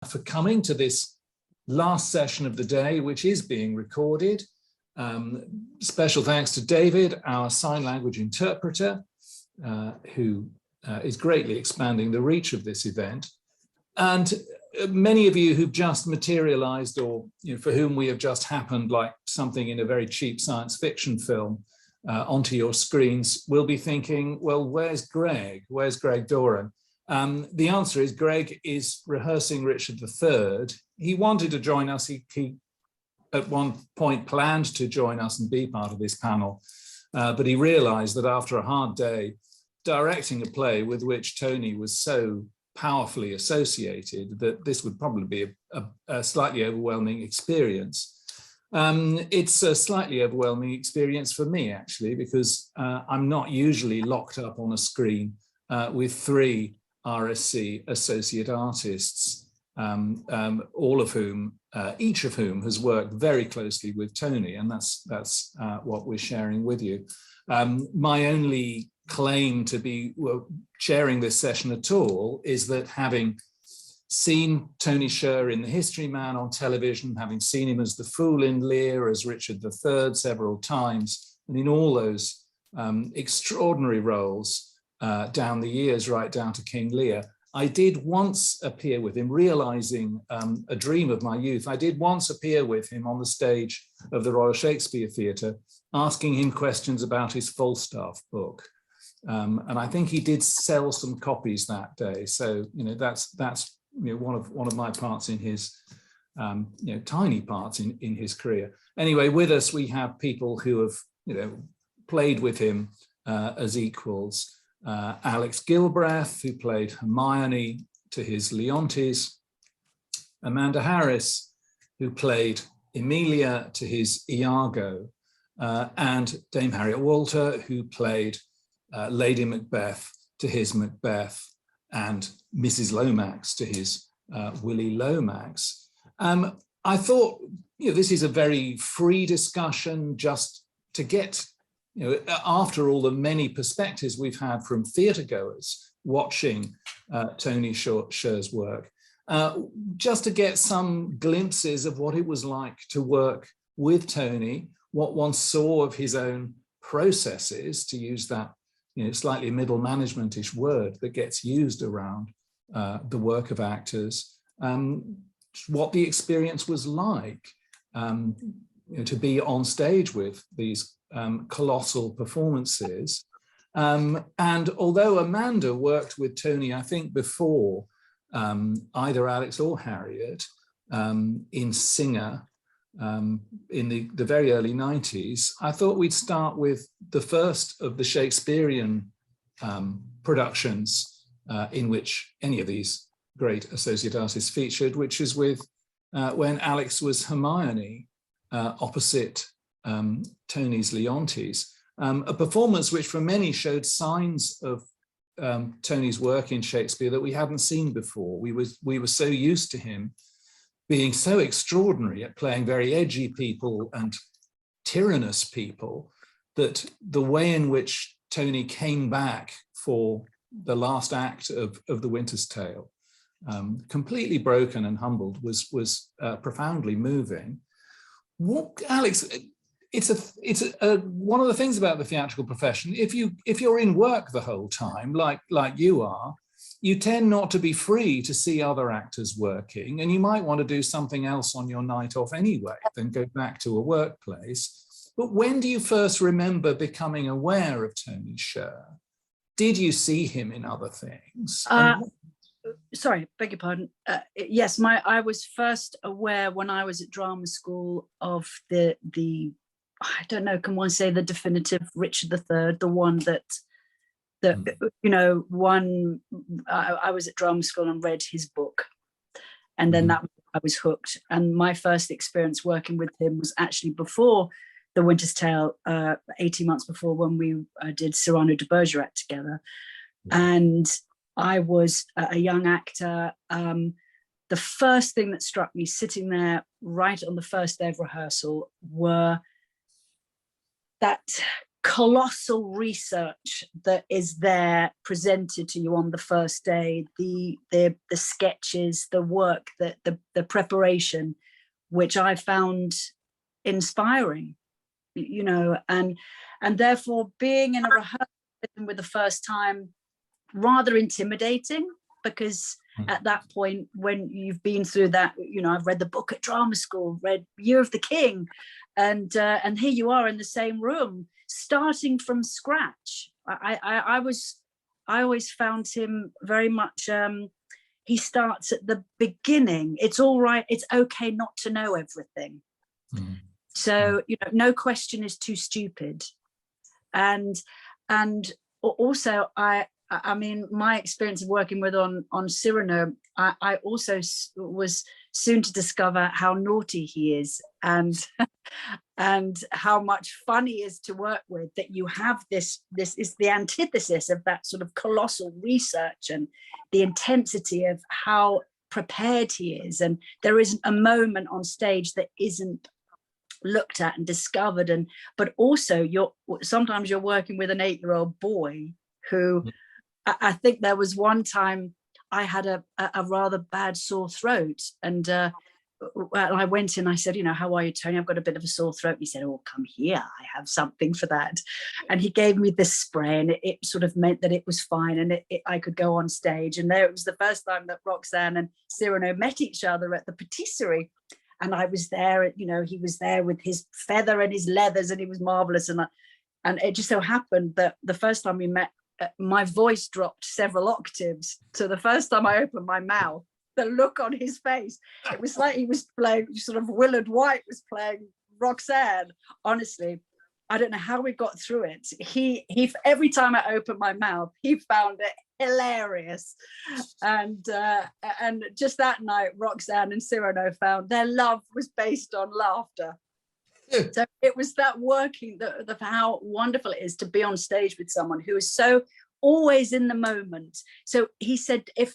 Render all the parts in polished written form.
for coming to this last session of the day, which is being recorded. Special thanks to David, our sign language interpreter, who is greatly expanding the reach of this event. And many of you who've just materialized, or for whom we have just happened like something in a very cheap science fiction film onto your screens, will be thinking, well, where's Greg? Where's Greg Doran? The answer is Greg is rehearsing Richard III. He wanted to join us. He at one point planned to join us and be part of this panel, but he realized that after a hard day directing a play with which Tony was so powerfully associated, that this would probably be a slightly overwhelming experience. It's a slightly overwhelming experience for me, actually, because I'm not usually locked up on a screen with 3 RSC associate artists, all of whom, each of whom has worked very closely with Tony, and that's what we're sharing with you. My only claim to be sharing this session at all is that, having seen Tony Sher in The History Man on television, having seen him as the Fool in Lear, as Richard III several times, and in all those extraordinary roles down the years, right down to King Lear, I did once appear with him, realizing a dream of my youth. I did once appear with him on the stage of the Royal Shakespeare Theatre, asking him questions about his Falstaff book. And I think he did sell some copies that day. So, that's one of my parts in his, tiny parts in his career. Anyway, with us, we have people who have, played with him as equals. Alex Gilbreath, who played Hermione to his Leontes. Amanda Harris, who played Emilia to his Iago. And Dame Harriet Walter, who played Lady Macbeth to his Macbeth, and Mrs. Lomax to his Willie Lomax. I thought, this is a very free discussion, just to get, after all the many perspectives we've had from theatre goers watching Tony Sher's work, just to get some glimpses of what it was like to work with Tony, what one saw of his own processes, to use that slightly middle management-ish word that gets used around the work of actors, what the experience was like to be on stage with these colossal performances. And although Amanda worked with Tony, I think, before either Alex or Harriet in Singer, in the very early 90s, I thought we'd start with the first of the Shakespearean productions in which any of these great associate artists featured, which is with when Alex was Hermione opposite Tony's Leontes, a performance which for many showed signs of Tony's work in Shakespeare that we hadn't seen before. We were so used to him being so extraordinary at playing very edgy people and tyrannous people, that the way in which Tony came back for the last act of The Winter's Tale, completely broken and humbled, was profoundly moving. Alex, it's one of the things about the theatrical profession. If you're in work the whole time, like you are, you tend not to be free to see other actors working, and you might want to do something else on your night off anyway, then go back to a workplace. But when do you first remember becoming aware of Tony Sher? Did you see him in other things? Sorry, beg your pardon. Yes, I was first aware when I was at drama school of the I don't know, can one say the definitive Richard III, the one that I was at drama school and read his book, and then I was hooked. And my first experience working with him was actually before The Winter's Tale, 18 months before, when we did Cyrano de Bergerac together. And I was a young actor. The first thing that struck me sitting there right on the first day of rehearsal were that colossal research that is there presented to you on the first day, the sketches, the work, the preparation, which I found inspiring, you know, and therefore being in a rehearsal with the first time, rather intimidating, because at that point, when you've been through that, you know, I've read the book at drama school, read Year of the King, and here you are in the same room, starting from scratch. I always found him very much. He starts at the beginning. It's all right. It's okay not to know everything. So, you know, no question is too stupid. And also, I mean, my experience of working with on Cyrano, I also was soon to discover how naughty he is, and how much fun he is to work with. That you have this is the antithesis of that sort of colossal research and the intensity of how prepared he is. And there isn't a moment on stage that isn't looked at and discovered. But also, sometimes you're working with an 8-year-old boy who. I think there was one time I had a rather bad sore throat, and I went in. I said, you know, how are you, Tony? I've got a bit of a sore throat. And he said, oh, come here. I have something for that. And he gave me this spray, and it sort of meant that it was fine, and I could go on stage. And there it was the first time that Roxanne and Cyrano met each other at the patisserie. And I was there, you know, he was there with his feather and his leathers, and he was marvelous. And it just so happened that the first time we met, my voice dropped several octaves. So the first time I opened my mouth, the look on his face, it was like he was playing sort of Willard White was playing Roxanne. Honestly, I don't know how we got through it. He every time I opened my mouth, he found it hilarious. And just that night, Roxanne and Cyrano found their love was based on laughter. So it was that working, the how wonderful it is to be on stage with someone who is so always in the moment. So he said, if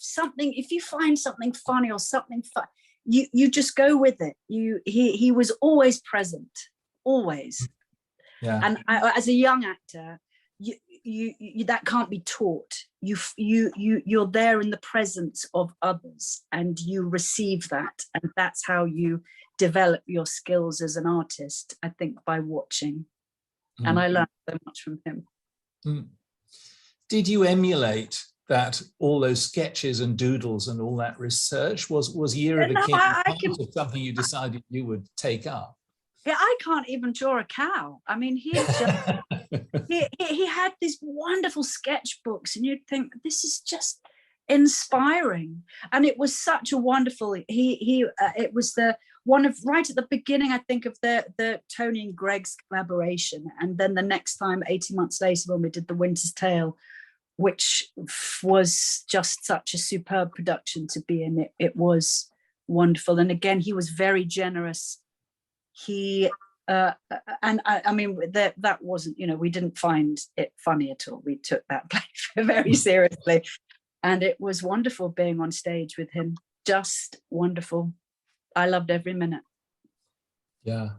you find something funny or something fun, you just go with it. He was always present, always. Yeah. And as a young actor, you that can't be taught. You're there in the presence of others, and you receive that, and that's how you develop your skills as an artist, I think, by watching. And I learned so much from him. Did you emulate that, all those sketches and doodles and all that research? Was Year of the King part of something you decided you would take up? Yeah, I can't even draw a cow. I mean, he had these wonderful sketchbooks, and you'd think, this is just inspiring. And it was such a wonderful, it was the one of right at the beginning, I think, of the Tony and Greg's collaboration. And then the next time, 18 months later, when we did The Winter's Tale, which was just such a superb production to be in. It was wonderful. And again, he was very generous. He and I mean, that wasn't, you know, we didn't find it funny at all. We took that play very seriously, and it was wonderful being on stage with him. Just wonderful. I loved every minute. Yeah.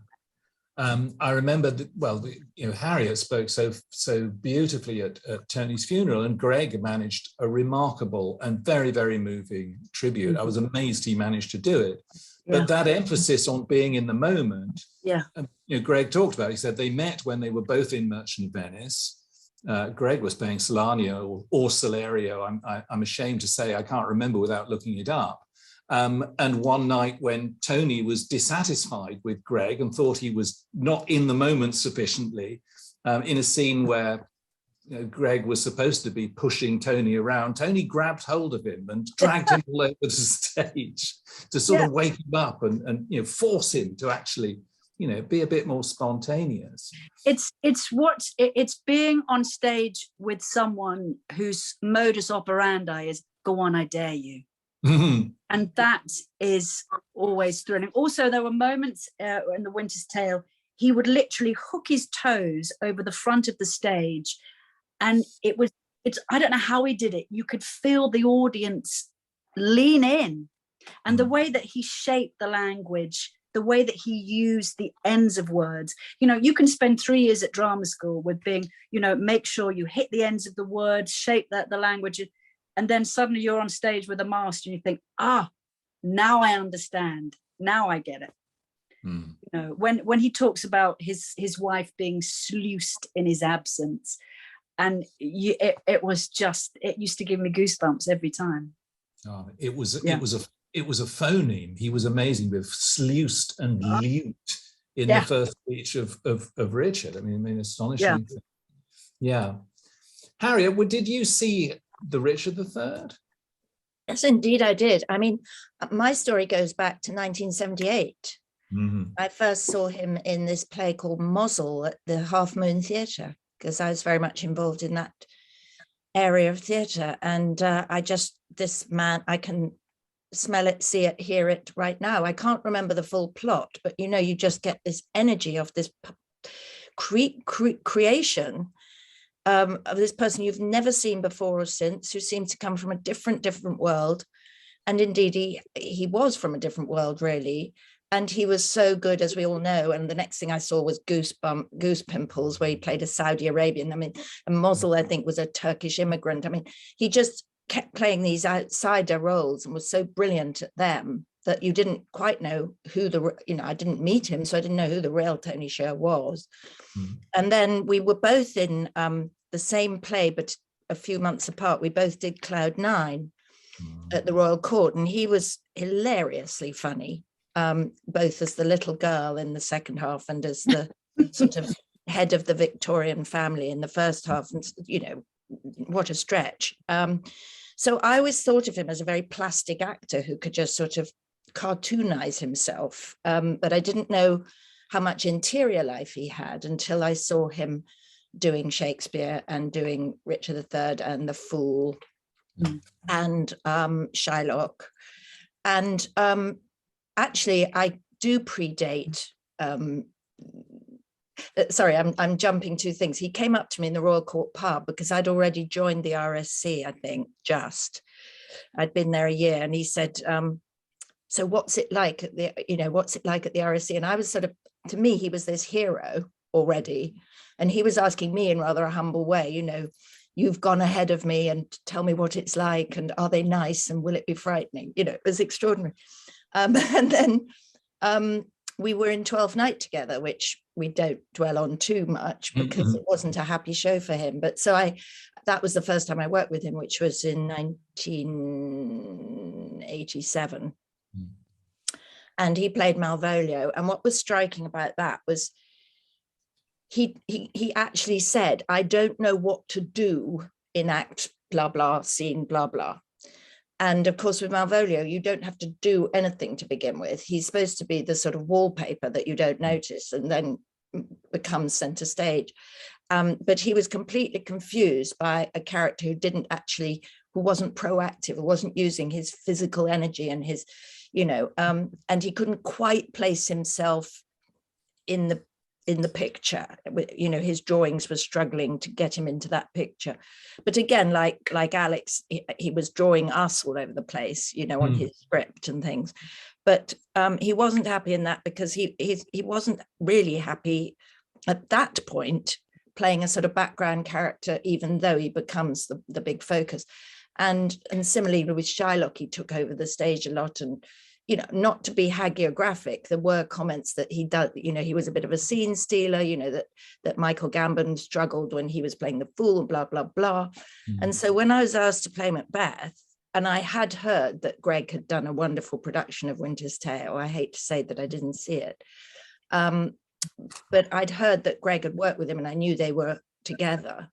I remember that, well, you know, Harriet spoke so beautifully at Tony's funeral, and Greg managed a remarkable and very, very moving tribute. I was amazed he managed to do it. Yeah. But that emphasis on being in the moment, you know, Greg talked about, he said they met when they were both in Merchant of Venice. Greg was playing Salanio or Salerio. I'm ashamed to say, I can't remember without looking it up. And one night when Tony was dissatisfied with Greg and thought he was not in the moment sufficiently, in a scene where, you know, Greg was supposed to be pushing Tony around, Tony grabbed hold of him and dragged him all over the stage to sort of wake him up and you know, force him to actually, you know, be a bit more spontaneous. It's being on stage with someone whose modus operandi is, go on, I dare you. And that is always thrilling. Also, there were moments in The Winter's Tale, he would literally hook his toes over the front of the stage, and I don't know how he did it. You could feel the audience lean in, and the way that he shaped the language the way that he used the ends of words. You know, you can spend 3 years at drama school with being, you know, make sure you hit the ends of the words, shape that the language, and then suddenly you're on stage with a master and you think, now I understand, now I get it. You know, when he talks about his wife being sluiced in his absence, and it used to give me goosebumps every time. It was a phoneme. He was amazing with sluiced and lute in the first speech of Richard. I mean, astonishing. Yeah. Harriet, did you see the Richard III? Yes, indeed I did. I mean, my story goes back to 1978. I first saw him in this play called Mozzle at the Half Moon Theatre, because I was very much involved in that area of theatre. And this man, I can smell it, see it, hear it right now. I can't remember the full plot, but you know, you just get this energy of this creation of this person you've never seen before or since, who seemed to come from a different world. And indeed, he was from a different world, really. And he was so good, as we all know. And the next thing I saw was Goose Pimples, where he played a Saudi Arabian. I mean, and Mozzle, I think, was a Turkish immigrant. I mean, he just kept playing these outsider roles and was so brilliant at them that you didn't quite know I didn't meet him, so I didn't know who the real Tony Sher was. And then we were both in the same play, but a few months apart. We both did Cloud 9 at the Royal Court, and he was hilariously funny. Both as the little girl in the second half and as the sort of head of the Victorian family in the first half. And, you know, what a stretch. So I always thought of him as a very plastic actor who could just sort of cartoonize himself. But I didn't know how much interior life he had until I saw him doing Shakespeare and doing Richard III and The Fool and Shylock. And actually, I do predate. Sorry, I'm jumping two things. He came up to me in the Royal Court pub because I'd already joined the RSC, I think, I'd been there a year, and he said, so what's it like at the RSC? And I was sort of, to me, he was this hero already. And he was asking me in rather a humble way, you know, you've gone ahead of me and tell me what it's like, and are they nice, and will it be frightening? You know, it was extraordinary. And then we were in 12th Night together, which we don't dwell on too much because it wasn't a happy show for him. But so that was the first time I worked with him, which was in 1987. And he played Malvolio. And what was striking about that was he actually said, I don't know what to do in act blah, blah, scene blah, blah. And of course, with Malvolio, you don't have to do anything to begin with. He's supposed to be the sort of wallpaper that you don't notice and then becomes center stage. But he was completely confused by a character who wasn't proactive, who wasn't using his physical energy and his, you know, and he couldn't quite place himself in the picture. You know, his drawings were struggling to get him into that picture. But again, like Alex, he was drawing us all over the place, you know, on his script and things. But he wasn't happy in that because he wasn't really happy at that point playing a sort of background character, even though he becomes the big focus. And similarly with Shylock, he took over the stage a lot. And you know, not to be hagiographic, there were comments that he does, you know, he was a bit of a scene stealer, you know, that Michael Gambon struggled when he was playing the fool, blah, blah, blah. And so when I was asked to play Macbeth, and I had heard that Greg had done a wonderful production of Winter's Tale, I hate to say that I didn't see it, but I'd heard that Greg had worked with him and I knew they were together.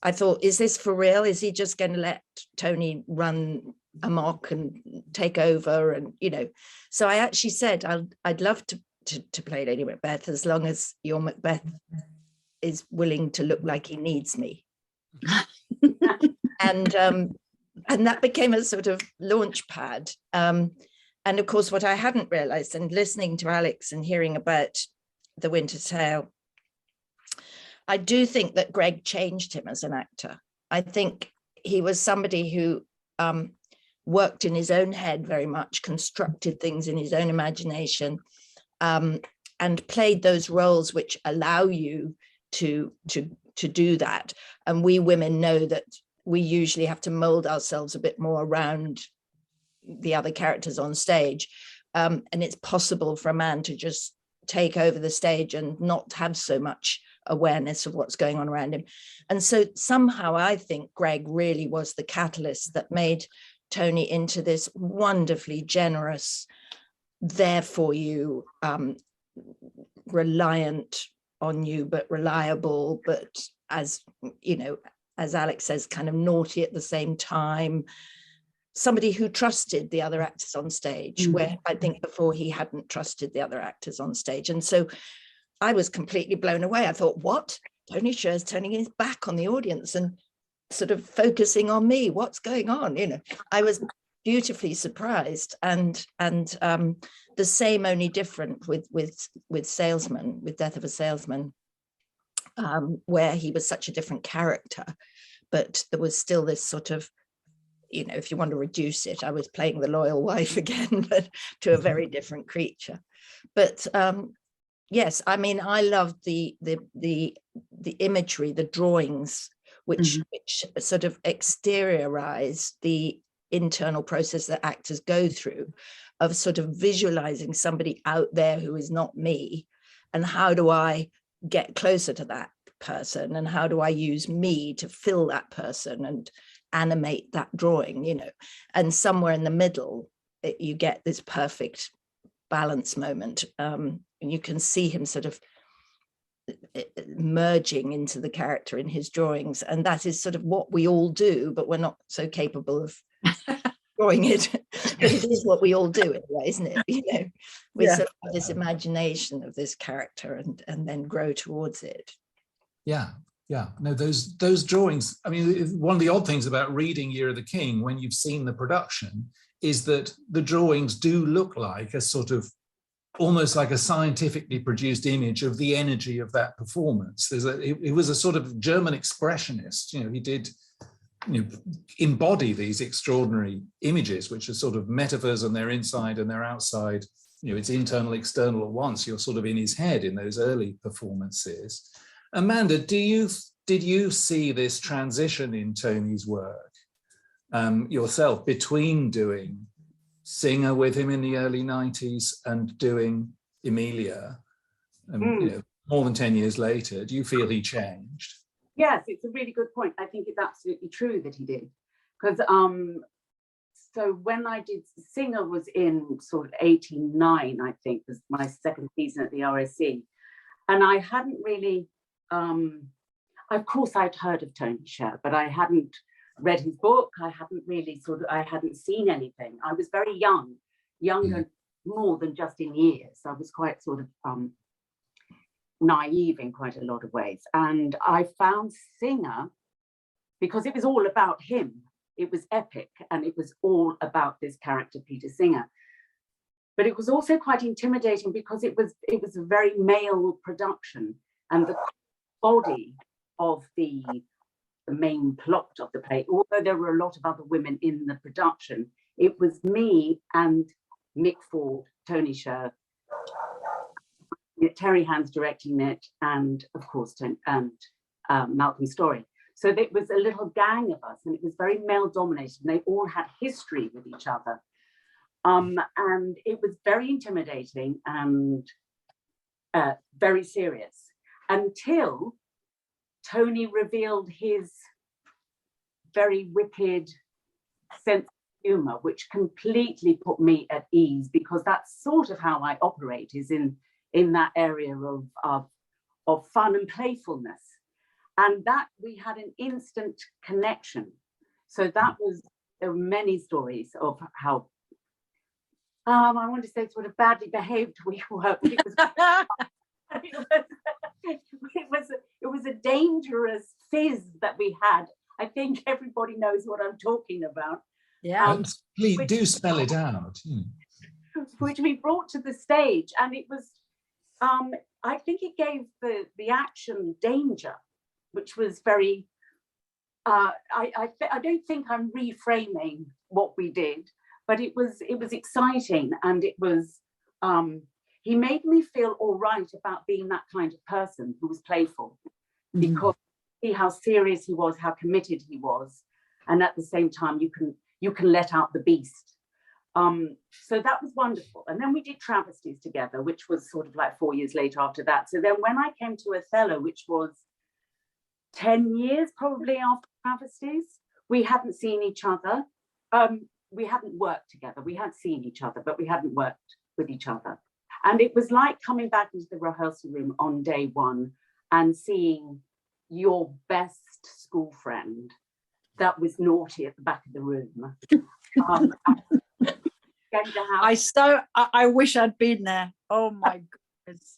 I thought, is this for real? Is he just going to let Tony run amok and take over? And you know, so I actually said I'd love to play Lady Macbeth as long as your Macbeth is willing to look like he needs me. And that became a sort of launch pad. And of course, what I hadn't realized, and listening to Alex and hearing about The Winter's Tale, I do think that Greg changed him as an actor. I think he was somebody who worked in his own head very much, constructed things in his own imagination, and played those roles which allow you to do that. And we women know that we usually have to mold ourselves a bit more around the other characters on stage. And it's possible for a man to just take over the stage and not have so much awareness of what's going on around him. And so somehow I think Greg really was the catalyst that made Tony into this wonderfully generous, there for you, reliant on you, but reliable, but as you know, as Alex says, kind of naughty at the same time. Somebody who trusted the other actors on stage, where I think before he hadn't trusted the other actors on stage. And so I was completely blown away. I thought, what? Tony Sher's turning his back on the audience and sort of focusing on me. What's going on? You know, I was beautifully surprised. And the same, only different with Salesman, with Death of a Salesman, where he was such a different character, but there was still this sort of, you know, if you want to reduce it, I was playing the loyal wife again, but to a very different creature. But yes, I mean, I loved the imagery, the drawings, which sort of exteriorize the internal process that actors go through of sort of visualizing somebody out there who is not me, and how do I get closer to that person, and how do I use me to fill that person and animate that drawing, you know. And somewhere in the middle you get this perfect balance moment, and you can see him sort of merging into the character in his drawings, and that is sort of what we all do, but we're not so capable of drawing it. But it is what we all do anyway, isn't it? You know, we sort of have this imagination of this character and then grow towards it. Yeah. No, those drawings, I mean, one of the odd things about reading Year of the King when you've seen the production is that the drawings do look like a sort of almost like a scientifically produced image of the energy of that performance. It was a sort of German expressionist, you know, he did, you know, embody these extraordinary images, which are sort of metaphors, and they're inside and they're outside, you know, it's internal, external at once. You're sort of in his head in those early performances. Amanda, did you see this transition in Tony's work yourself between doing Singer with him in the early 90s and doing Emilia, you know, more than 10 years later? Do you feel he changed? Yes, it's a really good point. I think it's absolutely true that he did, because so when I did Singer was in sort of 89, I think, was my second season at the RSC, and I hadn't really of course I'd heard of Tony Sher, but I hadn't read his book. I hadn't seen anything. I was very young, younger more than just in years. I was quite sort of naive in quite a lot of ways. And I found Singer, because it was all about him. It was epic, and it was all about this character, Peter Singer. But it was also quite intimidating because it was a very male production, and the body of the main plot of the play, although there were a lot of other women in the production, it was me and Mick Ford, Tony Sher, Terry Hands directing it, and of course Malcolm Story. So it was a little gang of us, and it was very male dominated, and they all had history with each other, and it was very intimidating and very serious, until Tony revealed his very wicked sense of humor, which completely put me at ease, because that's sort of how I operate, is in that area of fun and playfulness. And that we had an instant connection. So there were many stories of how, I want to say sort of badly behaved we were. It was a dangerous fizz that we had. I think everybody knows what I'm talking about. Yeah. Please do spell it out. Which we brought to the stage, and it was, I think it gave the action danger, which was very, I don't think I'm reframing what we did, but it was exciting, and it was he made me feel all right about being that kind of person who was playful, because see how serious he was, how committed he was, and at the same time you can let out the beast. So that was wonderful. And then we did Travesties together, which was sort of like 4 years later after that. So then when I came to Othello, which was 10 years probably after Travesties, we hadn't seen each other. We hadn't worked together. We had seen each other, but we hadn't worked with each other. And it was like coming back into the rehearsal room on day one and seeing your best school friend that was naughty at the back of the room. I wish I'd been there. Oh my goodness.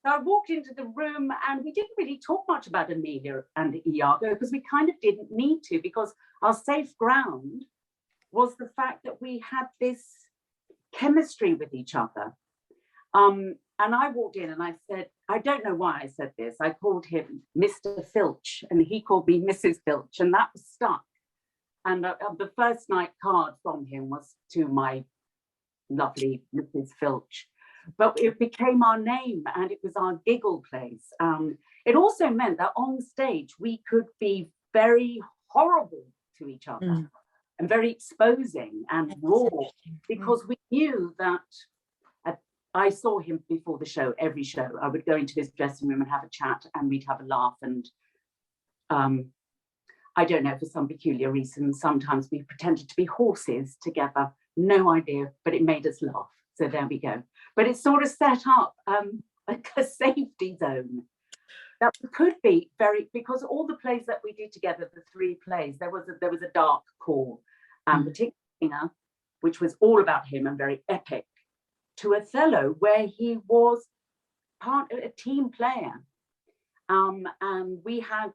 So I walked into the room and we didn't really talk much about Amelia and Iago, because we kind of didn't need to, because our safe ground was the fact that we had this chemistry with each other. And I walked in and I said, I don't know why I said this. I called him Mr. Filch and he called me Mrs. Filch, and that was stuck. And the first night card from him was to my lovely Mrs. Filch. But it became our name and it was our giggle place. It also meant that on stage we could be very horrible to each other and very exposing and raw, because we knew that I saw him before the show, every show. I would go into his dressing room and have a chat and we'd have a laugh. And I don't know, for some peculiar reason, sometimes we pretended to be horses together. No idea, but it made us laugh. So there we go. But it sort of set up like a safety zone that could be very, because all the plays that we did together, the 3 plays, there was a dark core, particularly, which was all about him and very epic, to Othello, where he was part of a team player. And we had,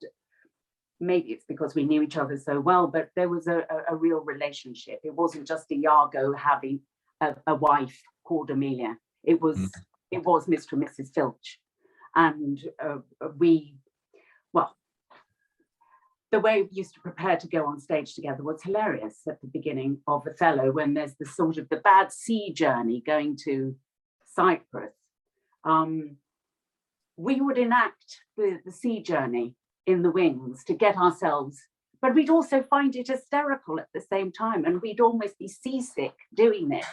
maybe it's because we knew each other so well, but there was a real relationship. It wasn't just Iago having a wife called Amelia. It was Mr. and Mrs. Filch. And the way we used to prepare to go on stage together was hilarious at the beginning of Othello, when there's the sort of the bad sea journey going to Cyprus. We would enact the sea journey in the wings to get ourselves, but we'd also find it hysterical at the same time, and we'd almost be seasick doing this.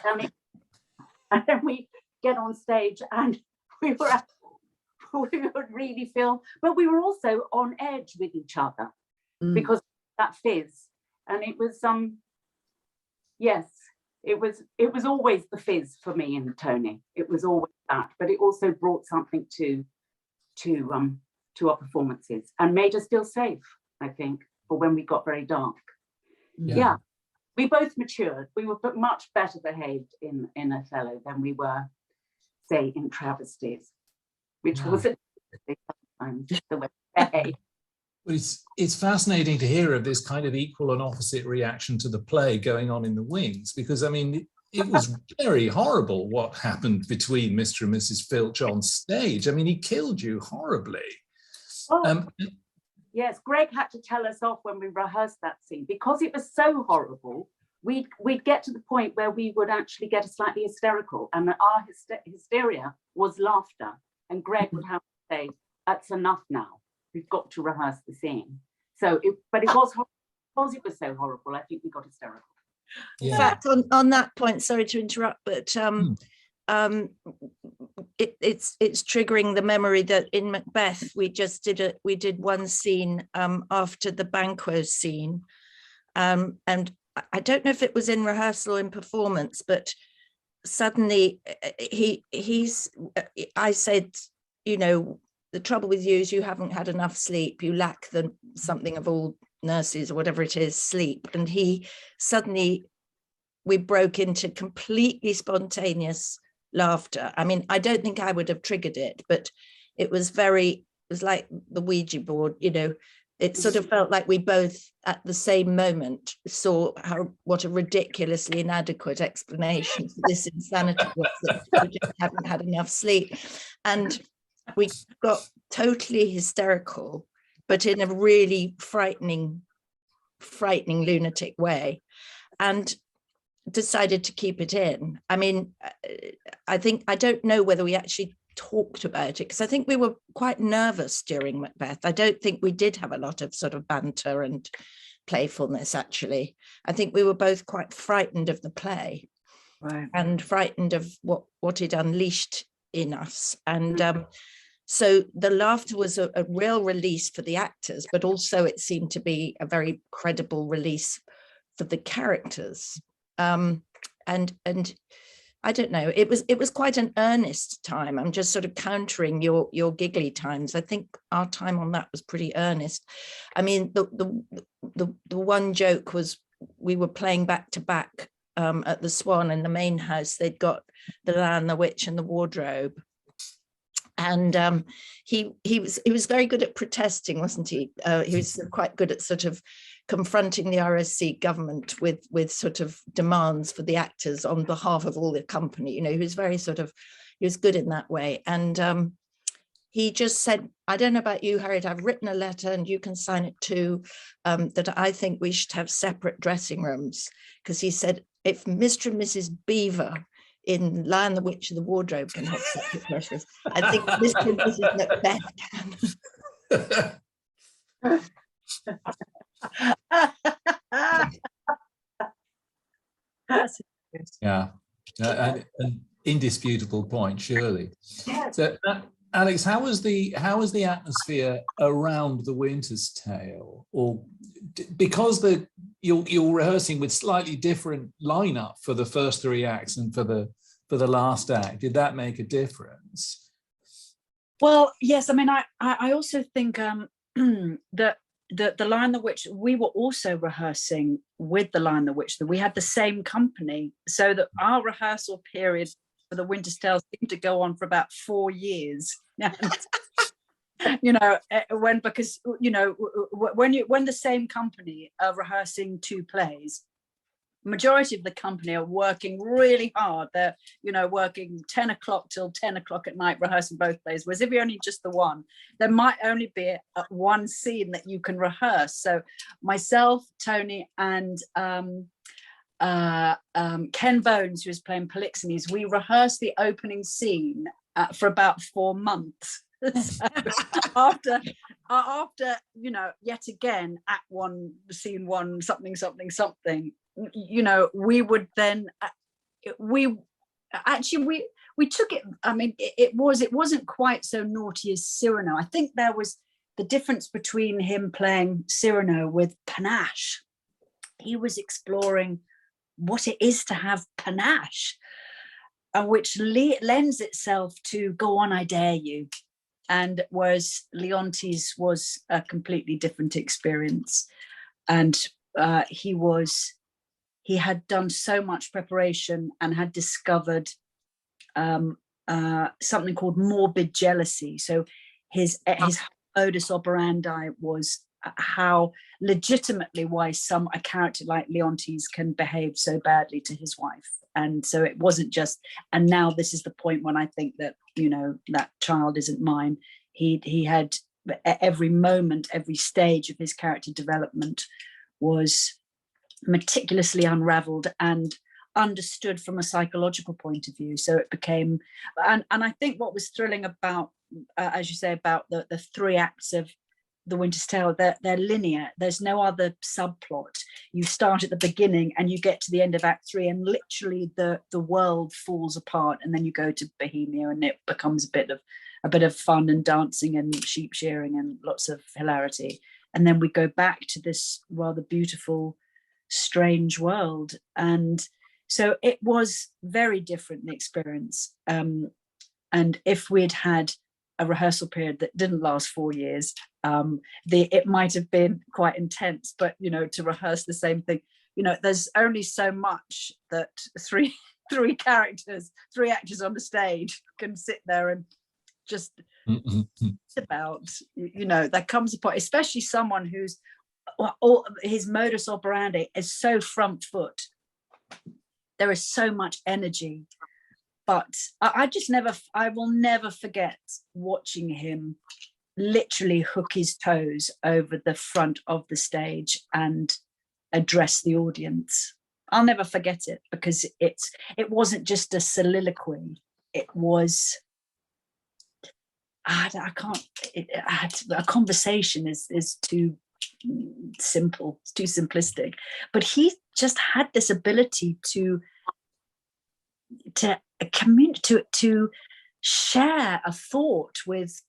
And then we get on stage and we would really feel, but we were also on edge with each other because of that fizz. And it was yes, it was always the fizz for me and Tony. It was always that, but it also brought something to our performances and made us feel safe, I think, for when we got very dark. Yeah. We both matured. We were much better behaved in Othello than we were, say, in Travesties, which wasn't the way to behave. Well, it's fascinating to hear of this kind of equal and opposite reaction to the play going on in the wings, because I mean, it was very horrible what happened between Mr. and Mrs. Filch on stage. I mean, he killed you horribly. Yes, Greg had to tell us off when we rehearsed that scene because it was so horrible. We'd get to the point where we would actually get slightly hysterical, and our hysteria was laughter. And Greg would have to say, "That's enough now. We've got to rehearse the scene." So, but it was because it was so horrible. I think we got hysterical. In fact, on that point, sorry to interrupt, but it's triggering the memory that in Macbeth we did one scene after the Banquo scene, and I don't know if it was in rehearsal or in performance, but suddenly I said, you know, the trouble with you is you haven't had enough sleep, you lack something of all nurses or whatever it is, sleep. And we broke into completely spontaneous laughter. I mean, I don't think I would have triggered it, but it was like the Ouija board, you know. It sort of felt like we both at the same moment saw what a ridiculously inadequate explanation for this insanity was, that we just haven't had enough sleep. And we got totally hysterical, but in a really frightening lunatic way. And decided to keep it in. I mean, I don't know whether we actually talked about it, because I think we were quite nervous during Macbeth. I don't think we did have a lot of sort of banter and playfulness, actually. I think we were both quite frightened of the play, right, and frightened of what it unleashed in us. And so the laughter was a real release for the actors, but also it seemed to be a very credible release for the characters. And I don't know, it was quite an earnest time. I'm just sort of countering your giggly times. I think our time on that was pretty earnest. I mean, the one joke was, we were playing back to back at the Swan in the main house. They'd got The Lion, the Witch and the Wardrobe. And he was very good at protesting, wasn't he? He was quite good at sort of confronting the RSC government with sort of demands for the actors on behalf of all the company. You know, he was very sort of, he was good in that way. And he just said, I don't know about you, Harriet, I've written a letter and you can sign it too, that I think we should have separate dressing rooms. Because he said, if Mr. and Mrs. Beaver in Lion, the Witch and the Wardrobe can have separate dressings, I think Mr. and Mrs. Macbeth can. Yeah, an indisputable point, surely. So, Alex, how was the atmosphere around The Winter's Tale? Or because you're rehearsing with slightly different lineup for the first three acts and for the last act, did that make a difference? Well, yes. I mean, I also think that the Lion, the Witch, we were also rehearsing with the Lion, the Witch. That we had the same company, so that our rehearsal period for The Winter's Tale seemed to go on for about 4 years. You know, because you know, when the same company are rehearsing two plays, majority of the company are working really hard. They're, you know, working 10 o'clock till 10 o'clock at night rehearsing both plays. Whereas if you're only just the one, there might only be one scene that you can rehearse. So myself, Tony, and Ken Bones, who is playing Polixenes, we rehearsed the opening scene for about 4 months. So after you know, yet again, act one, scene one, something, you know, we would then we took it. I mean, it wasn't quite so naughty as Cyrano. I think there was the difference between him playing Cyrano with panache. He was exploring what it is to have panache, and which lends itself to go on, I dare you. And whereas Leontes was a completely different experience, and he had done so much preparation and had discovered something called morbid jealousy. So his modus operandi was how legitimately why a character like Leontes can behave so badly to his wife. And so it wasn't just, and now this is the point when I think that, you know, that child isn't mine. He had every moment, every stage of his character development was meticulously unraveled and understood from a psychological point of view. So it became, and I think what was thrilling about, as you say, about the 3 acts of The Winter's Tale, they're linear. There's no other subplot. You start at the beginning and you get to the end of Act 3, and literally the world falls apart, and then you go to Bohemia, and it becomes a bit of fun and dancing and sheep shearing and lots of hilarity. And then we go back to this rather beautiful, strange world. And so it was very different, the experience. And if we'd had a rehearsal period that didn't last 4 years, it might have been quite intense. But, you know, to rehearse the same thing, you know, there's only so much that three actors on the stage can sit there and just about, you know, there comes a point, especially someone who's all his modus operandi is so front foot. There is so much energy, but I will never forget watching him literally hook his toes over the front of the stage and address the audience. I'll never forget it, because it wasn't just a soliloquy. It was, I can't, a conversation is too simple, it's too simplistic. But he just had this ability to communicate, to share a thought with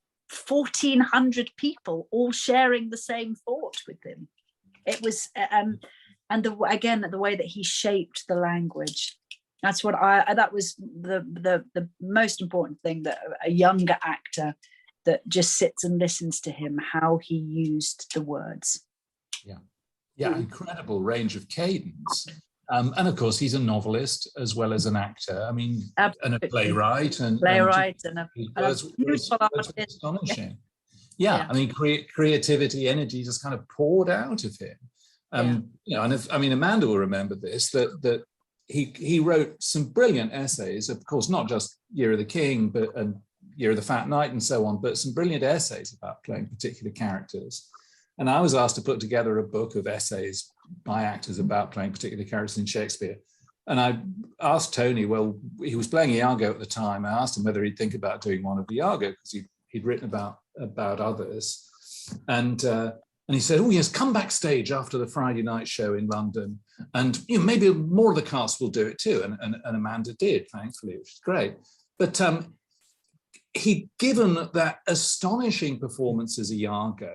1,400 people, all sharing the same thought with him. It was, and the way that he shaped the language. That was the most important thing, that a younger actor that just sits and listens to him, how he used the words. Yeah, incredible range of cadence. And of course, he's a novelist as well as an actor. I mean, and a playwright. And a beautiful artist. Astonishing. Yeah, I mean, creativity, energy just kind of poured out of him. You know, and I mean, Amanda will remember this, that he wrote some brilliant essays, of course, not just Year of the King, and Year of the Fat Knight and so on, but some brilliant essays about playing particular characters. And I was asked to put together a book of essays by actors about playing particular characters in Shakespeare. And I asked Tony, well, he was playing Iago at the time. I asked him whether he'd think about doing one of Iago, because he'd written about others. And he said, oh yes, come backstage after the Friday night show in London, and you know, maybe more of the cast will do it too. And Amanda did, thankfully, which is great. But he'd given that astonishing performance as Iago,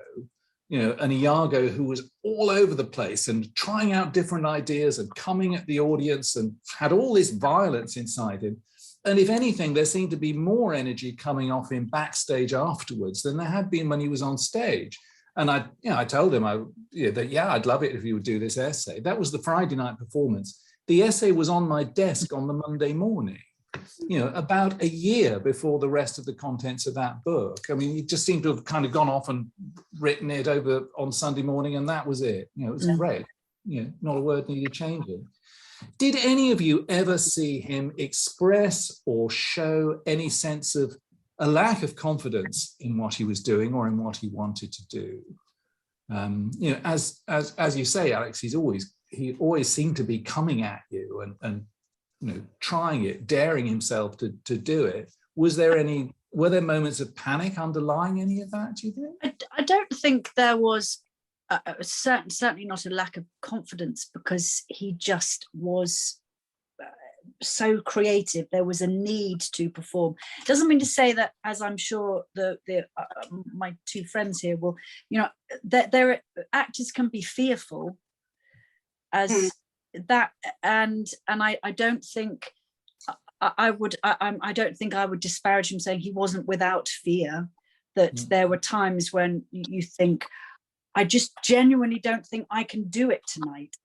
you know, an Iago who was all over the place and trying out different ideas and coming at the audience and had all this violence inside him. And if anything, there seemed to be more energy coming off him backstage afterwards than there had been when he was on stage. And I told him I'd love it if he would do this essay. That was the Friday night performance. The essay was on my desk on the Monday morning, you know, about a year before the rest of the contents of that book. I mean, he just seemed to have kind of gone off and written it over on Sunday morning, and that was it. You know, it was great. You know, not a word needed changing. Did any of you ever see him express or show any sense of a lack of confidence in what he was doing or in what he wanted to do? You know, as you say, Alex, he always seemed to be coming at you and you know, trying it, daring himself to do it. Were there moments of panic underlying any of that, do you think? I don't think there was certainly not a lack of confidence, because he just was so creative. There was a need to perform. Doesn't mean to say that, as I'm sure my two friends here will, you know, that actors can be fearful as that, and I don't think I don't think I would disparage him saying he wasn't without fear, that there were times when you think, I just genuinely don't think I can do it tonight.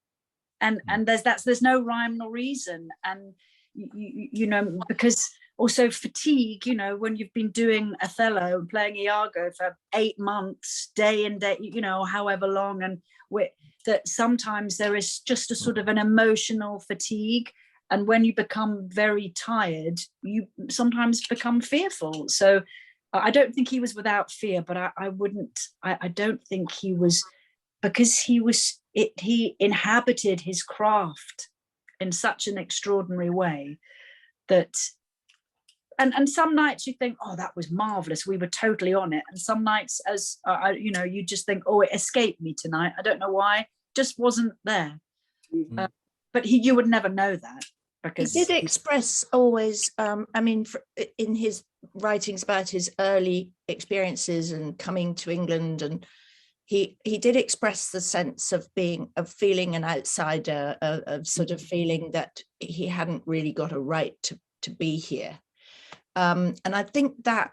And there's no rhyme nor reason. And you know, because also fatigue, you know, when you've been doing Othello and playing Iago for 8 months, day and day, you know, however long, and that sometimes there is just a sort of an emotional fatigue. And when you become very tired, you sometimes become fearful. So I don't think he was without fear, but I don't think he was, because he inhabited his craft in such an extraordinary way that, and some nights you think, oh, that was marvelous, we were totally on it. And some nights, as you know, you just think, oh, it escaped me tonight, I don't know why, just wasn't there. But you would never know that, because he did express always, I mean, in his writings about his early experiences and coming to England, and he did express the sense of feeling an outsider, of sort of feeling that he hadn't really got a right to be here. And I think that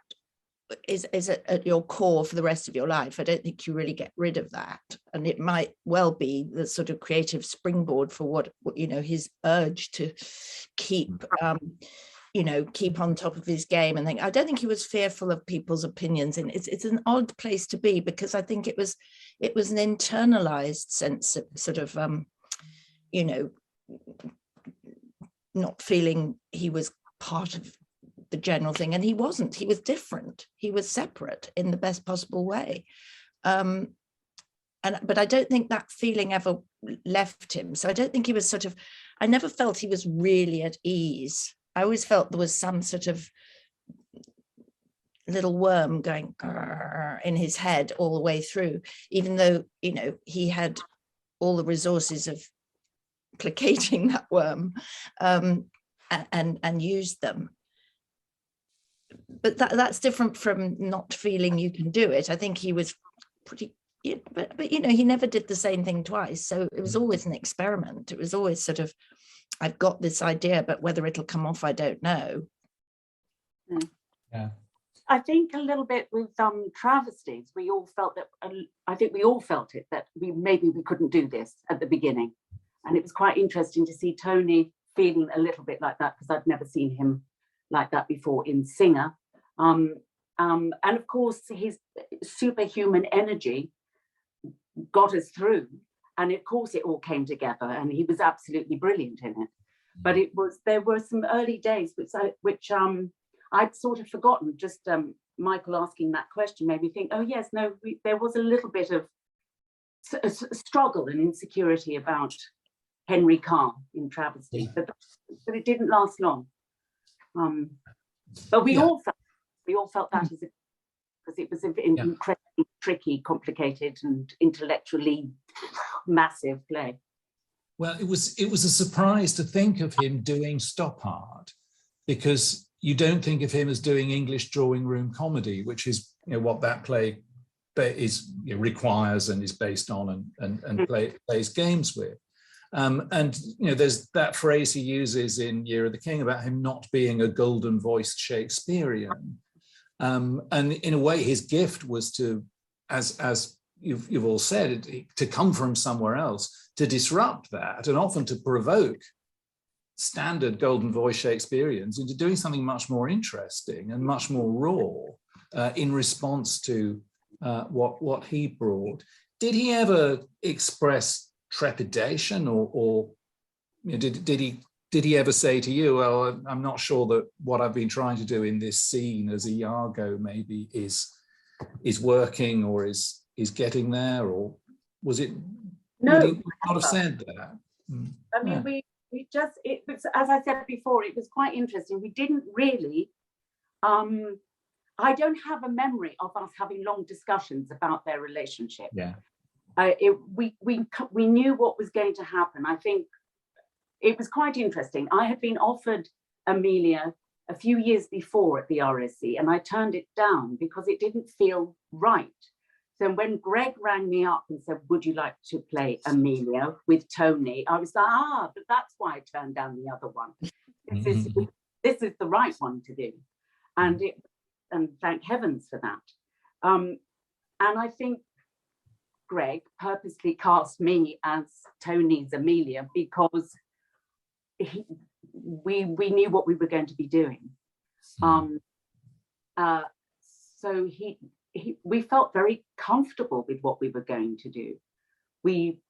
is at your core for the rest of your life. I don't think you really get rid of that. And it might well be the sort of creative springboard for what you know, his urge to keep you know, keep on top of his game and think. I don't think he was fearful of people's opinions, and it's an odd place to be, because I think it was an internalized sense of sort of you know, not feeling he was part of the general thing. And he wasn't. He was different. He was separate in the best possible way. but I don't think that feeling ever left him. So I don't think he was I never felt he was really at ease. I always felt there was some sort of little worm going in his head all the way through, even though, he had all the resources of placating that worm, and used them. But that's different from not feeling you can do it. I think he was pretty, but he never did the same thing twice. So it was always an experiment. It was always I've got this idea, but whether it'll come off, I don't know. Yeah. I think a little bit with travesties, we all felt that, I think we all felt it, that maybe we couldn't do this at the beginning. And it was quite interesting to see Tony feeling a little bit like that, because I'd never seen him like that before in Singer. And of course, his superhuman energy got us through. And of course, it all came together, and he was absolutely brilliant in it. But there were some early days which I'd sort of forgotten. Just Michael asking that question made me think, oh yes, no, there was a little bit of a struggle and insecurity about Henry Carr in Travesty, but it didn't last long. But we all felt that because it was an incredibly tricky, complicated, and intellectually massive play. Well, it was a surprise to think of him doing Stoppard, because you don't think of him as doing English drawing room comedy, which is what that play requires and is based on and plays games with. And there's that phrase he uses in Year of the King about him not being a golden-voiced Shakespearean. And in a way, his gift was to, as you've all said, to come from somewhere else, to disrupt that, and often to provoke standard golden voice Shakespeareans into doing something much more interesting and much more raw in response to what he brought. Did he ever express trepidation, or did he ever say to you, well, I'm not sure that what I've been trying to do in this scene as Iago maybe is working or is getting there, or was it? No, would he not have said that? I mean, it was, as I said before, it was quite interesting. We didn't really, I don't have a memory of us having long discussions about their relationship. Yeah. We knew what was going to happen. I think it was quite interesting. I had been offered Amelia a few years before at the RSC, and I turned it down because it didn't feel right. So when Greg rang me up and said, would you like to play Amelia with Tony? I was like, but that's why I turned down the other one. This is the right one to do. And thank heavens for that. And I think Greg purposely cast me as Tony's Amelia because we knew what we were going to be doing. So we felt very comfortable with what we were going to do. We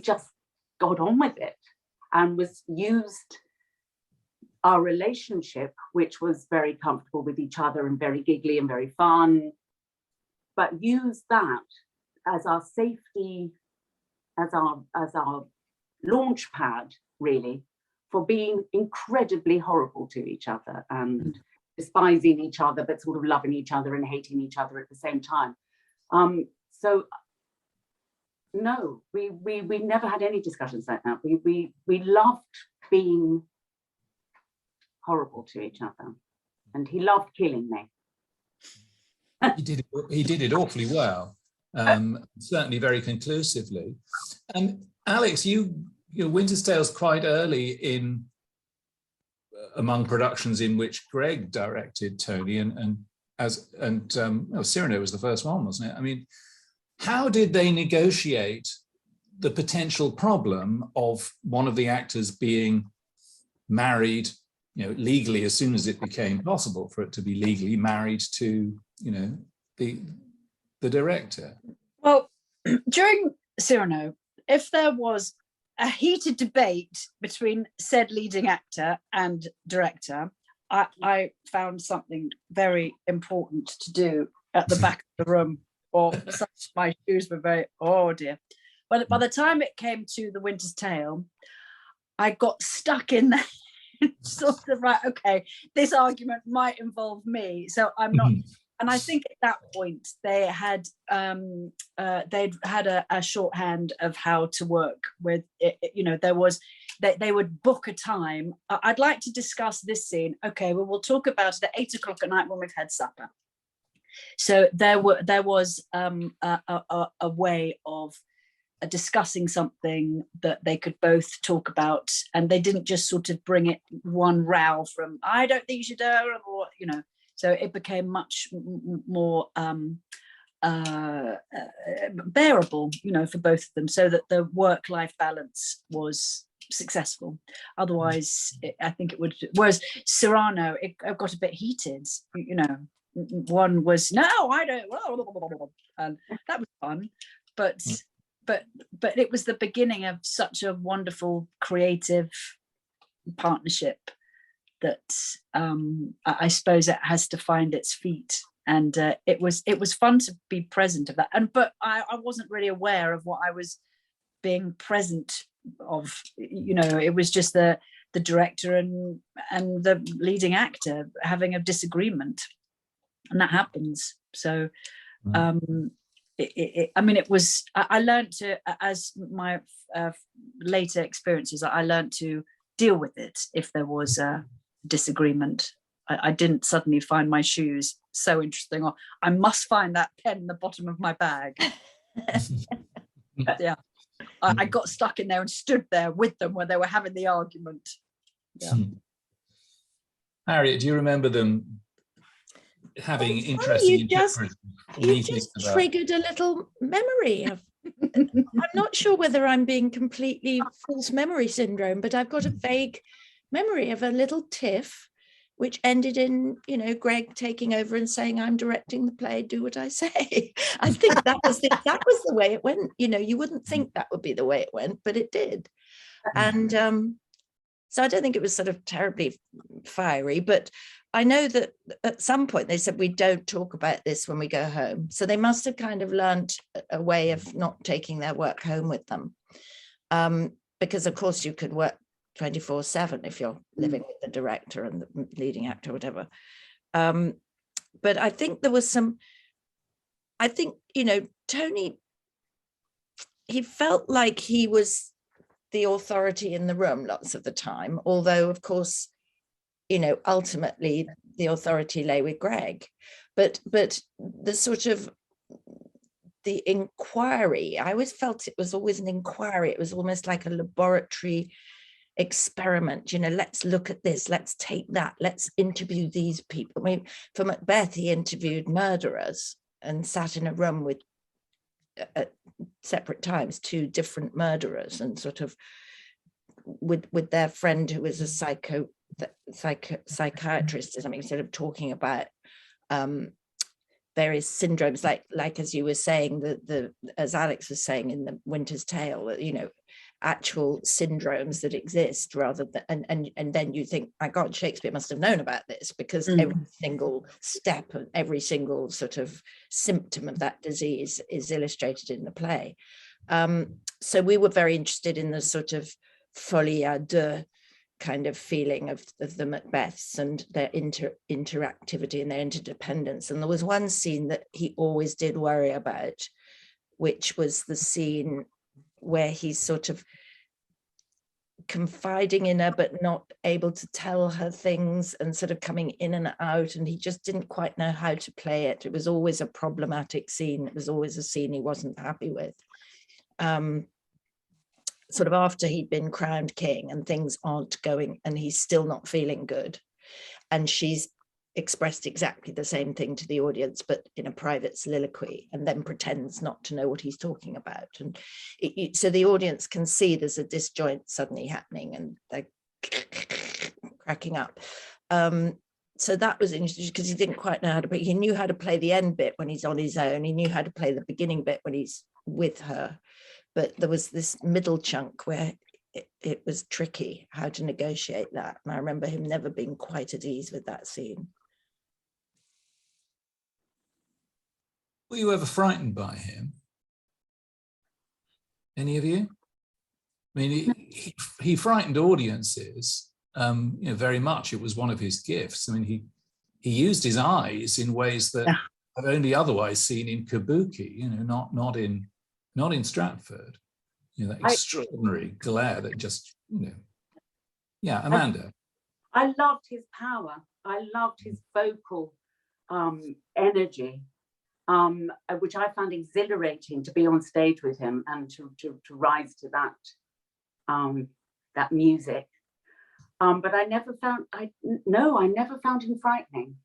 just got on with it and used our relationship, which was very comfortable with each other and very giggly and very fun, but used that as our safety, as our launch pad, really, for being incredibly horrible to each other and despising each other, but sort of loving each other and hating each other at the same time. So no, we never had any discussions like that. We loved being horrible to each other, and he loved killing me. He did it awfully well, certainly very conclusively. And Alex, Winter's Tale's quite early in among productions in which Greg directed Tony, and Cyrano was the first one, wasn't it? I mean, how did they negotiate the potential problem of one of the actors being married, legally, as soon as it became possible for it to be legally married to, the director? Well, during Cyrano, if there was a heated debate between said leading actor and director, I found something very important to do at the back of the room or my shoes were very, oh dear. But by the time it came to The Winter's Tale, I got stuck in there. Sort of right, okay, this argument might involve me, so I'm not. And I think at that point they had they'd had a shorthand of how to work with it. You know, there was they would book a time. I'd like to discuss this scene. Okay, well, we'll talk about it at 8 o'clock at night when we've had supper. So there was a way of discussing something that they could both talk about, and they didn't just sort of bring it one row from I don't think you should do, or you know. So it became much more bearable, you know, for both of them, so that the work-life balance was successful. Otherwise, I think it would. Whereas Cyrano, it got a bit heated, you know. One was no, I don't, and that was fun, but it was the beginning of such a wonderful creative partnership that I suppose it has to find its feet, and it was fun to be present of that. But I wasn't really aware of what I was being present of. You know, it was just the director and the leading actor having a disagreement, and that happens. So I mean, it was. I learned to, as my later experiences, I learned to deal with it if there was a disagreement. I didn't suddenly find my shoes so interesting, or I must find that pen in the bottom of my bag. Yeah, I got stuck in there and stood there with them when they were having the argument. Yeah. Harriet, do you remember them having interesting interpretations? You just triggered a little memory of. I'm not sure whether I'm being completely false memory syndrome, but I've got a vague memory of a little tiff which ended in, you know, Greg taking over and saying, I'm directing the play, do what I say. I think that was the way it went. You know, you wouldn't think that would be the way it went, but it did. And so I don't think it was sort of terribly fiery, but I know that at some point they said, we don't talk about this when we go home. So they must have kind of learned a way of not taking their work home with them. Because of course you could work 24/7 if you're living with the director and the leading actor or whatever. But I think there was you know, Tony, he felt like he was the authority in the room lots of the time, although of course, you know, ultimately the authority lay with Greg. But the sort of the inquiry, I always felt it was always an inquiry. It was almost like a laboratory experiment, you know, let's look at this, let's take that, let's interview these people. I mean, for Macbeth, he interviewed murderers and sat in a room with at separate times 2 different murderers, and sort of with their friend who was a psychiatrist or something, sort of talking about various syndromes, like as you were saying, as Alex was saying in The Winter's Tale, you know, actual syndromes that exist, rather than and then you think, my God, Shakespeare must have known about this, because every single step and every single sort of symptom of that disease is illustrated in the play. So we were very interested in the sort of folie à deux kind of feeling of the Macbeths and their interactivity and their interdependence. And there was one scene that he always did worry about, which was the scene where he's sort of confiding in her but not able to tell her things, and sort of coming in and out, and he just didn't quite know how to play it. It was always a problematic scene. It was always a scene he wasn't happy with. Sort of after he'd been crowned king and things aren't going, and he's still not feeling good, and she's expressed exactly the same thing to the audience, but in a private soliloquy, and then pretends not to know what he's talking about. And so the audience can see there's a disjoint suddenly happening, and they're cracking up. So that was interesting, because he didn't quite know how to, but he knew how to play the end bit when he's on his own. He knew how to play the beginning bit when he's with her. But there was this middle chunk where it was tricky how to negotiate that. And I remember him never being quite at ease with that scene. Were you ever frightened by him? Any of you? I mean, he frightened audiences, very much. It was one of his gifts. I mean, he used his eyes in ways that I've only otherwise seen in Kabuki, not in Stratford. That extraordinary glare that just, yeah, Amanda. I loved his power. I loved his vocal energy, which I found exhilarating to be on stage with him and to rise to that music. But I never found him frightening.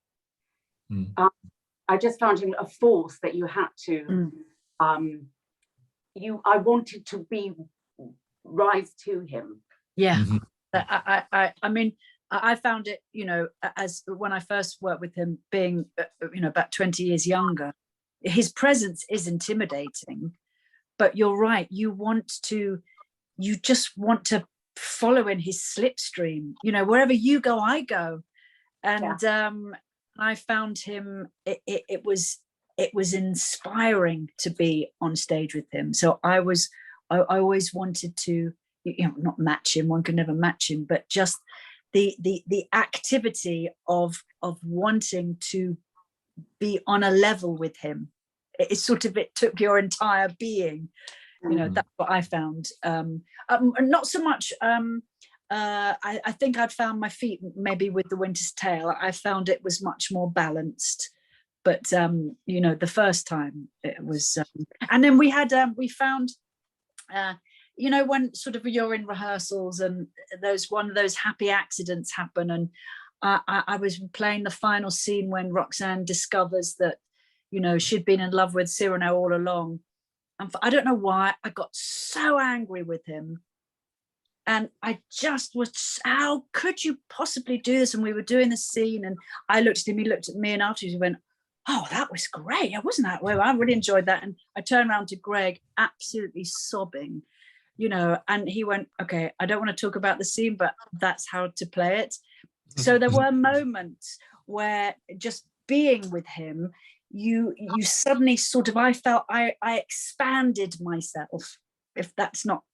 I just found him a force that you had to. I wanted to rise to him. Yeah. I mean, I found it, as when I first worked with him, being, about 20 years younger, his presence is intimidating, but you're right. You just want to follow in his slipstream, wherever you go, I go. And I found him, it was inspiring to be on stage with him. So I always wanted to, not match him, one can never match him, but just the activity of wanting to be on a level with him. It took your entire being, that's what I found. Not so much, I think I'd found my feet maybe with The Winter's Tale. I found it was much more balanced, but the first time it was, and then we found, when sort of you're in rehearsals and one of those happy accidents happen, and I was playing the final scene when Roxanne discovers that, she'd been in love with Cyrano all along. And I don't know why, I got so angry with him. And I just was, how could you possibly do this? And we were doing the scene, and I looked at him, he looked at me, and afterwards he went, "Oh, that was great. Wasn't that well? I really enjoyed that." And I turned around to Greg, absolutely sobbing, and he went, "Okay, I don't want to talk about the scene, but that's how to play it." So there were moments where just being with him, you suddenly sort of, I felt I expanded myself. If that's not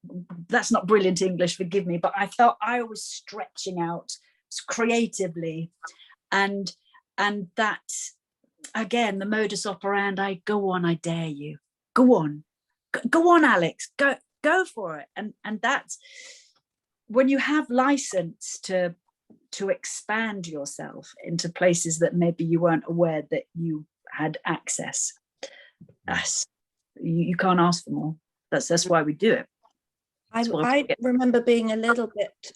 brilliant English, forgive me, but I felt I was stretching out creatively, and that, again, the modus operandi, go on, I dare you, go on, Alex, go for it. And that's when you have license to expand yourself into places that maybe you weren't aware that you had access. You can't ask for more. That's why we do it. I remember being a little bit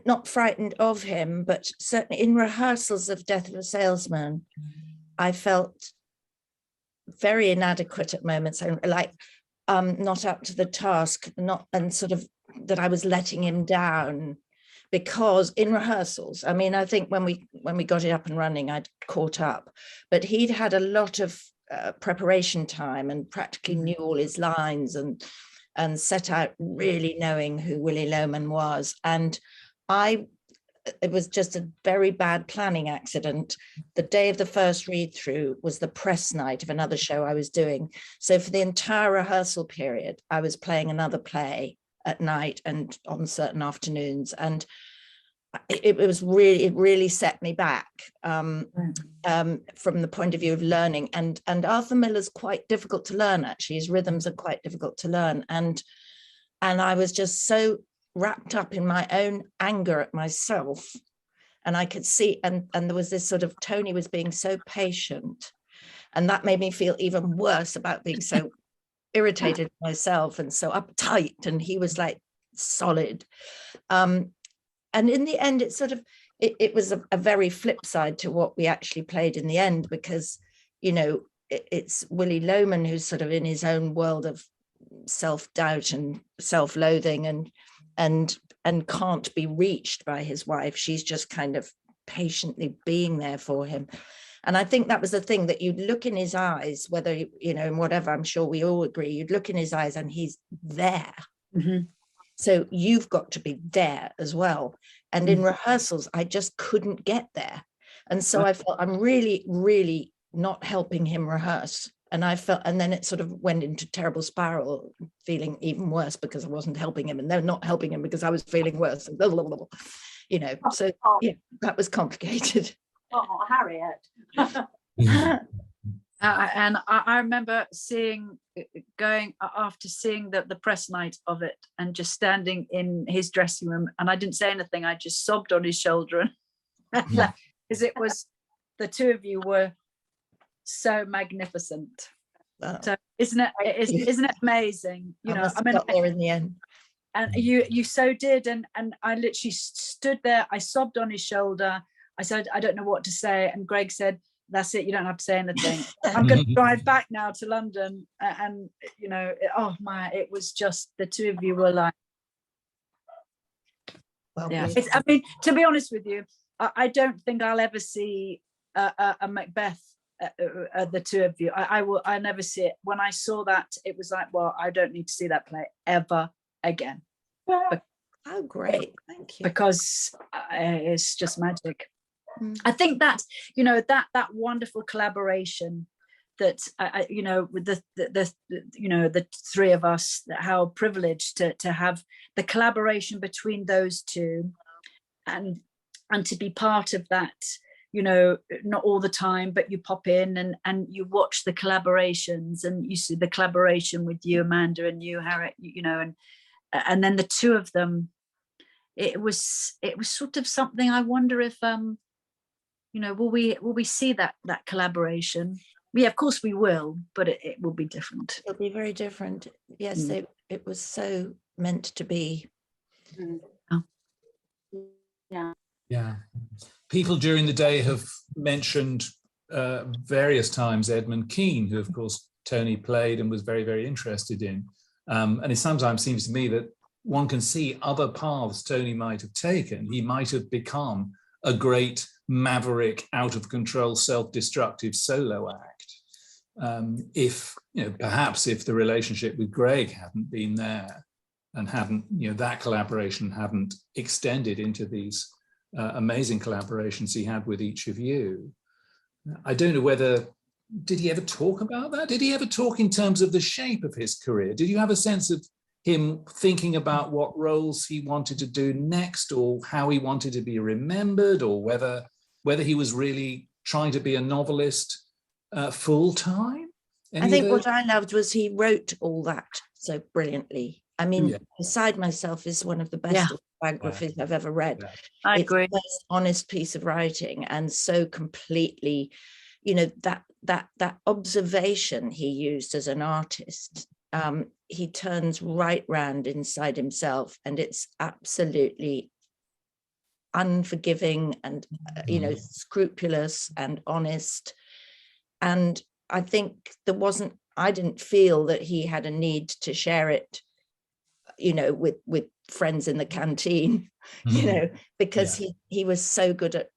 not frightened of him, but certainly in rehearsals of Death of a Salesman, I felt very inadequate at moments, and like not up to the task, and sort of that I was letting him down, because in rehearsals, I mean, I think when we got it up and running, I'd caught up, but he'd had a lot of preparation time and practically knew all his lines and set out really knowing who Willy Loman was. And it was just a very bad planning accident. The day of the first read through was the press night of another show I was doing. So for the entire rehearsal period, I was playing another play at night and on certain afternoons. And it really set me back from the point of view of learning. And Arthur Miller's quite difficult to learn, actually. His rhythms are quite difficult to learn. And I was just so wrapped up in my own anger at myself. And I could see, and there was this sort of, Tony was being so patient. And that made me feel even worse about being so irritated myself and so uptight. And he was like solid. And in the end, it was a very flip side to what we actually played in the end, because, it's Willy Loman who's sort of in his own world of self-doubt and self-loathing and can't be reached by his wife. She's just kind of patiently being there for him. And I think that was the thing, that you'd look in his eyes, whether, and whatever, I'm sure we all agree, you'd look in his eyes and he's there. Mm-hmm. So you've got to be there as well. And in rehearsals, I just couldn't get there. And so I felt I'm really, really not helping him rehearse. And I felt, and then it sort of went into terrible spiral, feeling even worse because I wasn't helping him, and they're not helping him because I was feeling worse. And blah, blah, blah, blah. You know, so yeah, that was complicated. Oh, Harriet. And I remember going after seeing the press night of it, and just standing in his dressing room, and I didn't say anything. I just sobbed on his shoulder, because it was, the two of you were so magnificent. Wow. So isn't it amazing? You know, I mean, got there in the end. And you so did, and I literally stood there. I sobbed on his shoulder. I said, I don't know what to say, and Greg said, that's it, you don't have to say anything. I'm going to drive back now to London, and you know, it was just, the two of you were like, Well, yeah. I mean, to be honest with you, I don't think I'll ever see a Macbeth. The two of you, I never see it. When I saw that, it was like, well, I don't need to see that play ever again. Oh, great, thank you. Because it's just magic. I think that, you know, that wonderful collaboration that you know, with the you know, the three of us, how privileged to have the collaboration between those two, and to be part of that. You know, not all the time, but you pop in and you watch the collaborations, and you see the collaboration with you, Amanda, and you, Harriet, you know, and then the two of them, it was sort of something. I wonder if you know, will we see that collaboration? Yeah, of course we will, but it will be different. It'll be very different. Yes, it was so meant to be. Oh. Yeah. People during the day have mentioned various times Edmund Kean, who of course Tony played and was very, very interested in. And it sometimes seems to me that one can see other paths Tony might have taken. He might have become a great maverick, out of control, self-destructive solo act. If, you know, perhaps if the relationship with Greg hadn't been there, and hadn't, you know, that collaboration hadn't extended into these amazing collaborations he had with each of you. I don't know whether, did he ever talk about that? Did he ever talk in terms of the shape of his career? Did you have a sense of him thinking about what roles he wanted to do next, or how he wanted to be remembered, or whether he was really trying to be a novelist full time? I think what I loved was he wrote all that so brilliantly. I mean, Beside Myself is one of the best biographies I've ever read. I agree. It's the most honest piece of writing, and so completely, you know, that observation he used as an artist, he turns right round inside himself, and it's absolutely unforgiving and you know, scrupulous and honest. And I think I didn't feel that he had a need to share it, you know, with friends in the canteen, you know, because he was so good at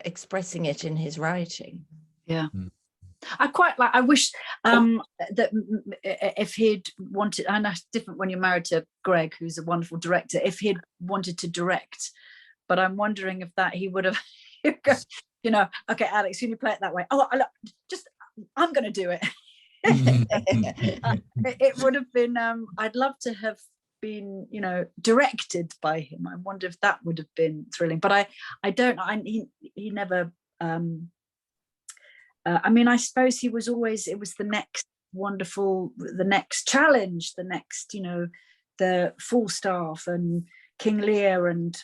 expressing it in his writing. Yeah. I wish that if he'd wanted, and that's different when you're married to Greg, who's a wonderful director, if he'd wanted to direct, but I'm wondering if that he would have, you know, okay, Alex, can you play it that way? Oh, I'm going to do it. It would have been, I'd love to have been, you know, directed by him. I wonder if that would have been thrilling, but I don't know. He never, I mean, I suppose it was the next wonderful, the next challenge, the next, you know, the Falstaff and King Lear, and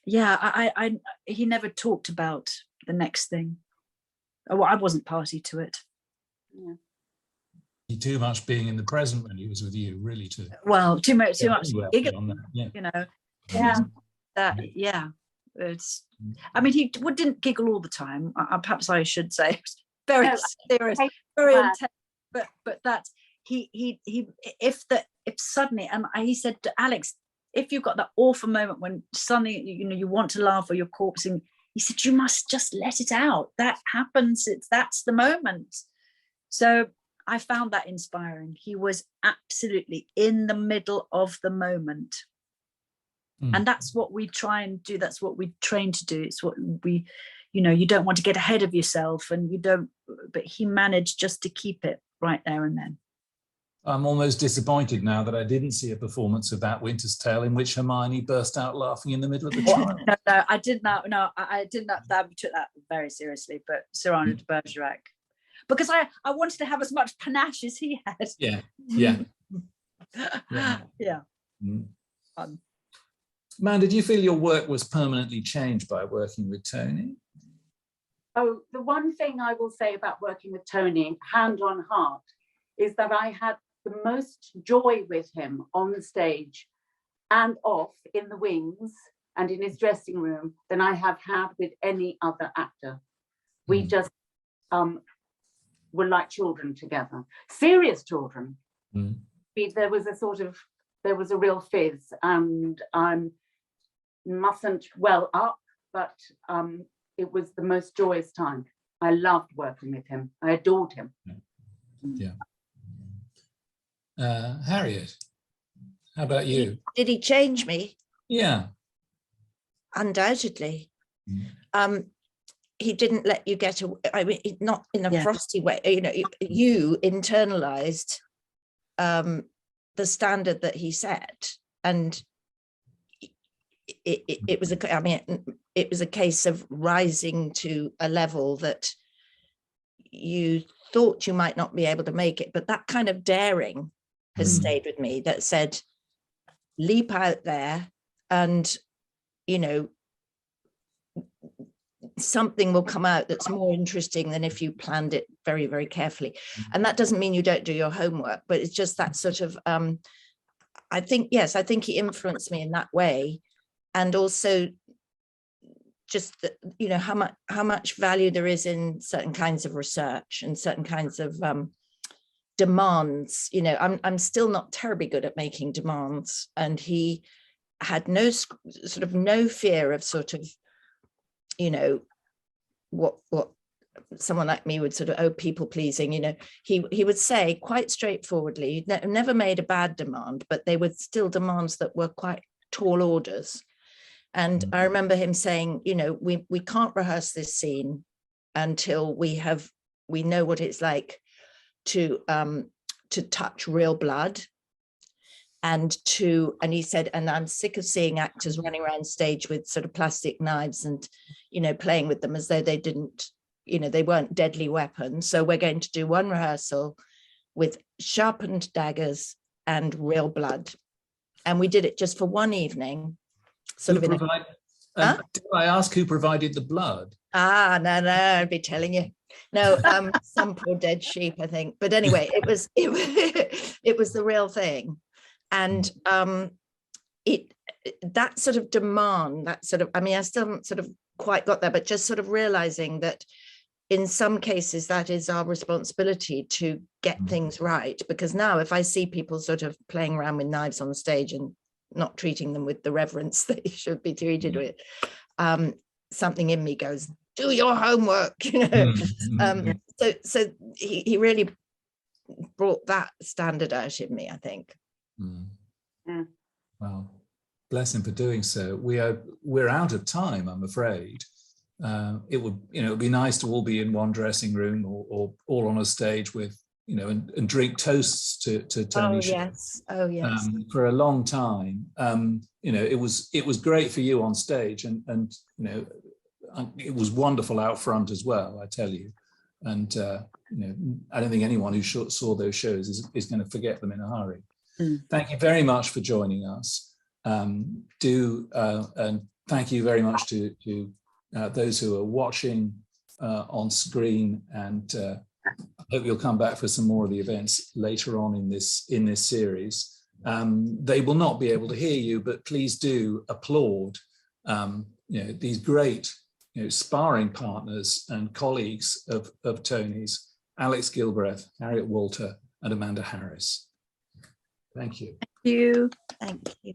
he never talked about the next thing. Oh, I wasn't party to it. Yeah. Too much being in the present when he was with you, really. Too much. You know. It's. I mean, he didn't giggle all the time. Perhaps I should say, it was very serious, very intense. But that if suddenly, and he said to Alex, if you've got that awful moment when suddenly, you know, you want to laugh or you're corpsing, he said, you must just let it out. That happens. That's the moment. So I found that inspiring. He was absolutely in the middle of the moment. And that's what we try and do. That's what we train to do. It's what we, you know, you don't want to get ahead of yourself, and you don't, but he managed just to keep it right there and then. I'm almost disappointed now that I didn't see a performance of That Winter's Tale in which Hermione burst out laughing in the middle of the trial. No, I did not. No, I did not. That took that very seriously. But Sir Arnold de Bergerac, because I wanted to have as much panache as he had. Yeah. Yeah. Fun. Man, did you feel your work was permanently changed by working with Tony? Oh, the one thing I will say about working with Tony, hand on heart, is that I had the most joy with him on the stage and off in the wings and in his dressing room than I have had with any other actor. We just were like children together, serious children. There was a real fizz, and I mustn't well up, but it was the most joyous time. I loved working with him. I adored him. Yeah. Harriet, how about you? Did he change me? Yeah. Undoubtedly. He didn't let you get away. I mean, not in a frosty way. You know, you internalized the standard that he set, and it was a. I mean, it was a case of rising to a level that you thought you might not be able to make it, but that kind of daring has stayed with me, that said, leap out there and, you know, something will come out that's more interesting than if you planned it very, very carefully. And that doesn't mean you don't do your homework, but it's just that sort of, I think he influenced me in that way. And also just, you know, how much value there is in certain kinds of research and certain kinds of demands. You know, I'm still not terribly good at making demands, and he had no fear of sort of, you know, what someone like me would sort of, people pleasing, you know. He would say quite straightforwardly, never made a bad demand, but they were still demands that were quite tall orders. And I remember him saying, you know, we can't rehearse this scene until we know what it's like to touch real blood, and he said, and I'm sick of seeing actors running around stage with sort of plastic knives and, you know, playing with them as though they didn't, you know, they weren't deadly weapons. So we're going to do one rehearsal with sharpened daggers and real blood. And we did it just for one evening. Did I ask who provided the blood? No, I'd be telling you. No, some poor dead sheep, I think. But anyway, it was the real thing. And that sort of demand, that sort of, I mean, I still haven't sort of quite got there, but just sort of realizing that in some cases that is our responsibility to get things right. Because now if I see people sort of playing around with knives on stage and not treating them with the reverence they Should be treated with, something in me goes, do your homework, you know. So he really brought that standard out in me, I think. Well, bless him for doing so. We're out of time, I'm afraid. It would be nice to all be in one dressing room or all on a stage with, you know, and drink toasts to Tony Sher. Oh yes. For a long time. You know, it was great for you on stage, and you know, it was wonderful out front as well, I tell you. And you know, I don't think anyone who saw those shows is going to forget them in a hurry. Thank you very much for joining us. And thank you very much to those who are watching on screen, and I hope you'll come back for some more of the events later on in this series. They will not be able to hear you, but please do applaud you know, these great, you know, sparring partners and colleagues of Tony's, Alex Gilbreath, Harriet Walter, and Amanda Harris. Thank you. Thank you. Thank you.